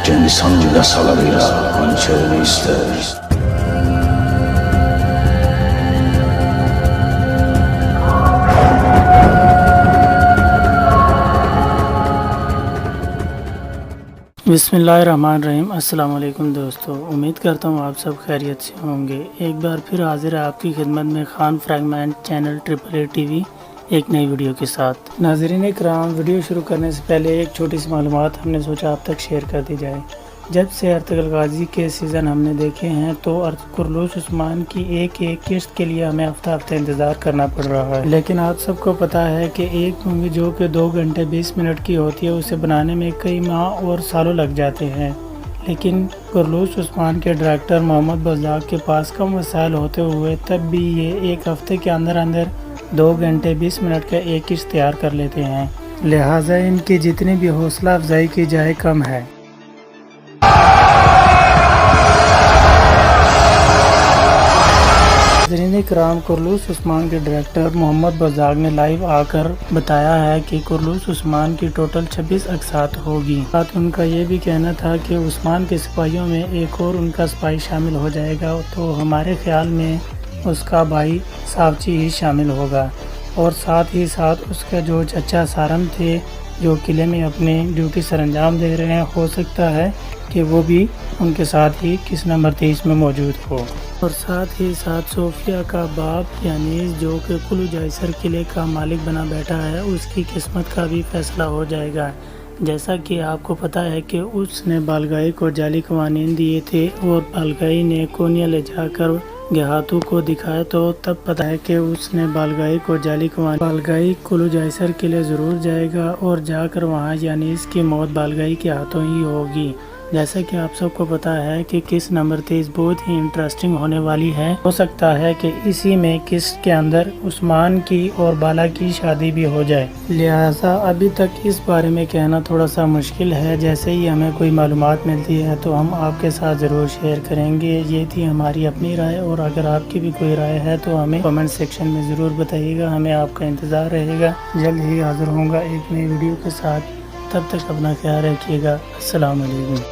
Cengiz Han yasalarıyla hançerini ister. बिस्मिल्लाहिर्रहमानिर्रहीम। अस्सलाम वालेकुम दोस्तों, उम्मीद करता हूँ आप सब खैरियत से होंगे। एक बार फिर हाजिर है आपकी खिदमत में Khan fragment channel AAA TV एक नई वीडियो के साथ। नाज़रीन इकराम, वीडियो शुरू करने से पहले एक छोटी सी मालूमात हमने सोचा आप तक शेयर कर दी जाए। जब से अर्तुगरुल गाजी के सीज़न हमने देखे हैं तो कुरलूस उस्मान की एक किस्त के लिए हमें हफ्ता इंतज़ार करना पड़ रहा है। लेकिन आप सबको पता है कि एक मूवी जो कि 2 घंटे 20 मिनट की होती है उसे बनाने में कई माह और सालों लग जाते हैं। लेकिन कुरलूस उस्मान के डायरेक्टर मोहम्मद बज़दाग के पास कम वसाइल होते हुए तब भी ये एक हफ्ते के अंदर 2 घंटे 20 मिनट का एक किस्त तैयार कर लेते हैं। लिहाजा इनकी जितनी भी हौसला अफजाई की जाए कम है। नाज़रीन कुरलूस उस्मान के डायरेक्टर मोहम्मद बज़दाग ने लाइव आकर बताया है कि कुरलूस उस्मान की टोटल 26 अक़सात होगी। साथ उनका ये भी कहना था कि उस्मान के सिपाहियों में एक और उनका सिपाही शामिल हो जाएगा तो हमारे ख्याल में उसका भाई सावची ही शामिल होगा और साथ ही साथ उसका जो चचा सारम थे जो किले में अपनी ड्यूटी सर अंजाम दे रहे हैं, हो सकता है कि वो भी उनके साथ ही किस नंबर 23 में मौजूद हो। और साथ ही साथ सोफिया का बाप यानी जो कि कुलू जायसर किले का मालिक बना बैठा है, उसकी किस्मत का भी फैसला हो जाएगा। जैसा कि आपको पता है कि उसने बालगाई को जाली कवानीन दिए थे और बालगाई ने कोनिया ले जाकर गेहातू को दिखाया तो तब पता है कि उसने बालगाई को जाली कवानी। बालगाई कुलू जायसर के लिए ज़रूर जाएगा और जाकर वहाँ यानी इसकी मौत बालगाई के हाथों ही होगी। जैसा कि आप सबको पता है कि किस नंबर 23 बहुत ही इंटरेस्टिंग होने वाली है। हो सकता है कि इसी में किस के अंदर उस्मान की और बाला की शादी भी हो जाए। लिहाजा अभी तक इस बारे में कहना थोड़ा सा मुश्किल है। जैसे ही हमें कोई मालूमात मिलती है तो हम आपके साथ ज़रूर शेयर करेंगे। ये थी हमारी अपनी राय और अगर आपकी भी कोई राय है तो हमें कमेंट सेक्शन में ज़रूर बताइएगा। हमें आपका इंतज़ार रहेगा। जल्द ही हाज़िर होऊंगा एक नई वीडियो के साथ। तब तक अपना ख्याल रखिएगा। अस्सलाम वालेकुम।